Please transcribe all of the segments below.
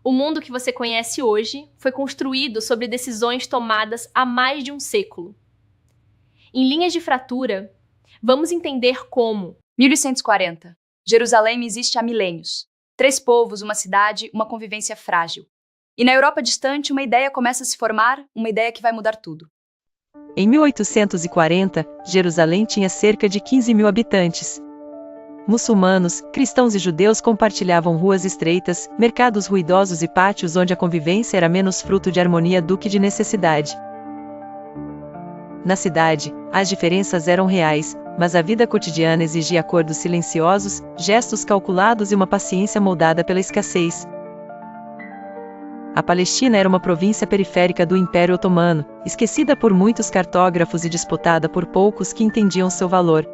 O mundo que você conhece hoje foi construído sobre decisões tomadas há mais de um século. Em linhas de fratura, vamos entender como 1140. Jerusalém existe há milênios. 3 povos, uma cidade, uma convivência frágil. E na Europa distante, uma ideia começa a se formar, uma ideia que vai mudar tudo. Em 1840, Jerusalém tinha cerca de 15.000 habitantes. Muçulmanos, cristãos e judeus compartilhavam ruas estreitas, mercados ruidosos e pátios onde a convivência era menos fruto de harmonia do que de necessidade. Na cidade, as diferenças eram reais, mas a vida cotidiana exigia acordos silenciosos, gestos calculados e uma paciência moldada pela escassez. A Palestina era uma província periférica do Império Otomano, esquecida por muitos cartógrafos e disputada por poucos que entendiam seu valor.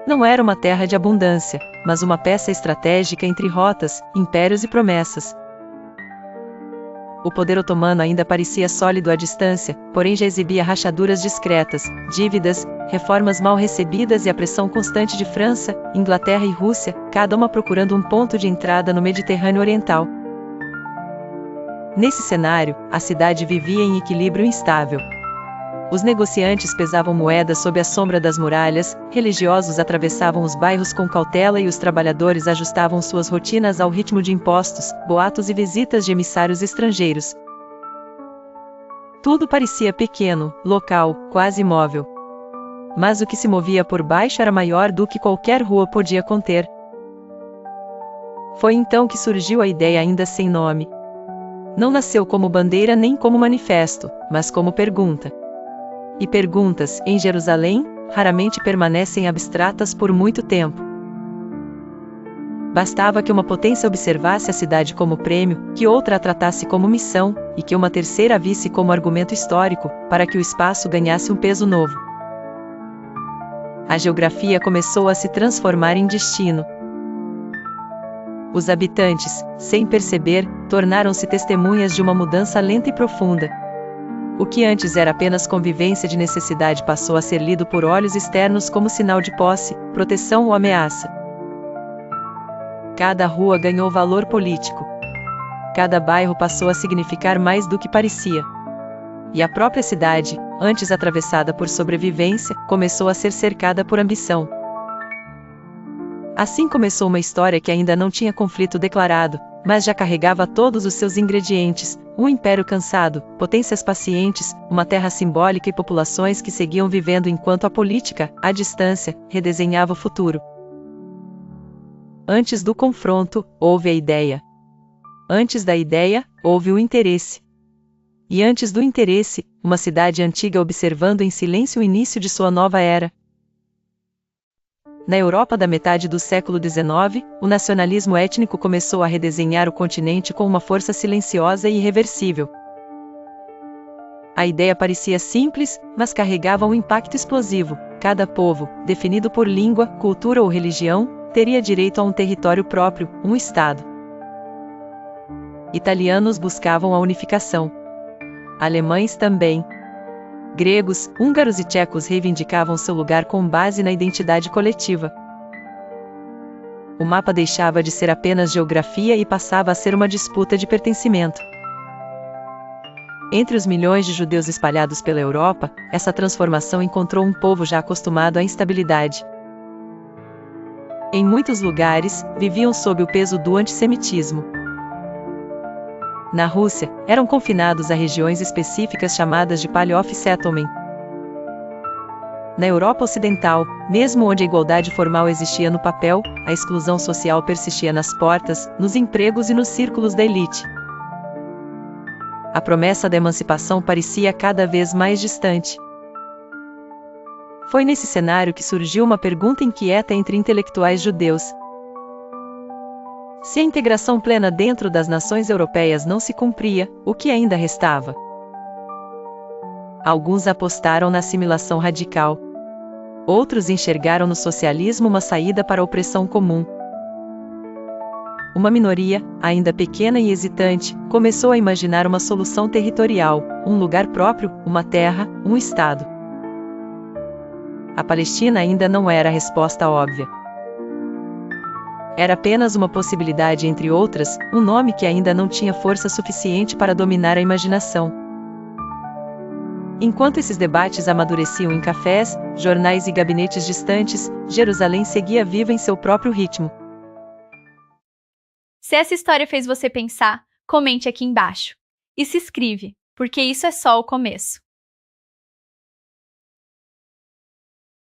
Não era uma terra de abundância, mas uma peça estratégica entre rotas, impérios e promessas. O poder otomano ainda parecia sólido à distância, porém já exibia rachaduras discretas, dívidas, reformas mal recebidas e a pressão constante de França, Inglaterra e Rússia, cada uma procurando um ponto de entrada no Mediterrâneo Oriental. Nesse cenário, a cidade vivia em equilíbrio instável. Os negociantes pesavam moedas sob a sombra das muralhas, religiosos atravessavam os bairros com cautela e os trabalhadores ajustavam suas rotinas ao ritmo de impostos, boatos e visitas de emissários estrangeiros. Tudo parecia pequeno, local, quase imóvel. Mas o que se movia por baixo era maior do que qualquer rua podia conter. Foi então que surgiu a ideia ainda sem nome. Não nasceu como bandeira nem como manifesto, mas como pergunta. E perguntas, em Jerusalém, raramente permanecem abstratas por muito tempo. Bastava que uma potência observasse a cidade como prêmio, que outra a tratasse como missão, e que uma terceira a visse como argumento histórico, para que o espaço ganhasse um peso novo. A geografia começou a se transformar em destino. Os habitantes, sem perceber, tornaram-se testemunhas de uma mudança lenta e profunda. O que antes era apenas convivência de necessidade passou a ser lido por olhos externos como sinal de posse, proteção ou ameaça. Cada rua ganhou valor político. Cada bairro passou a significar mais do que parecia. E a própria cidade, antes atravessada por sobrevivência, começou a ser cercada por ambição. Assim começou uma história que ainda não tinha conflito declarado, mas já carregava todos os seus ingredientes: um império cansado, potências pacientes, uma terra simbólica e populações que seguiam vivendo enquanto a política, à distância, redesenhava o futuro. Antes do confronto, houve a ideia. Antes da ideia, houve o interesse. E antes do interesse, uma cidade antiga observando em silêncio o início de sua nova era. Na Europa da metade do século XIX, o nacionalismo étnico começou a redesenhar o continente com uma força silenciosa e irreversível. A ideia parecia simples, mas carregava um impacto explosivo. Cada povo, definido por língua, cultura ou religião, teria direito a um território próprio, um Estado. Italianos buscavam a unificação. Alemães também. Gregos, húngaros e tchecos reivindicavam seu lugar com base na identidade coletiva. O mapa deixava de ser apenas geografia e passava a ser uma disputa de pertencimento. Entre os milhões de judeus espalhados pela Europa, essa transformação encontrou um povo já acostumado à instabilidade. Em muitos lugares, viviam sob o peso do antissemitismo. Na Rússia, eram confinados a regiões específicas chamadas de Paleo Settlement. Na Europa Ocidental, mesmo onde a igualdade formal existia no papel, a exclusão social persistia nas portas, nos empregos e nos círculos da elite. A promessa da emancipação parecia cada vez mais distante. Foi nesse cenário que surgiu uma pergunta inquieta entre intelectuais judeus. Se a integração plena dentro das nações europeias não se cumpria, o que ainda restava? Alguns apostaram na assimilação radical. Outros enxergaram no socialismo uma saída para a opressão comum. Uma minoria, ainda pequena e hesitante, começou a imaginar uma solução territorial, um lugar próprio, uma terra, um Estado. A Palestina ainda não era a resposta óbvia. Era apenas uma possibilidade entre outras, um nome que ainda não tinha força suficiente para dominar a imaginação. Enquanto esses debates amadureciam em cafés, jornais e gabinetes distantes, Jerusalém seguia viva em seu próprio ritmo. Se essa história fez você pensar, comente aqui embaixo. E se inscreve, porque isso é só o começo.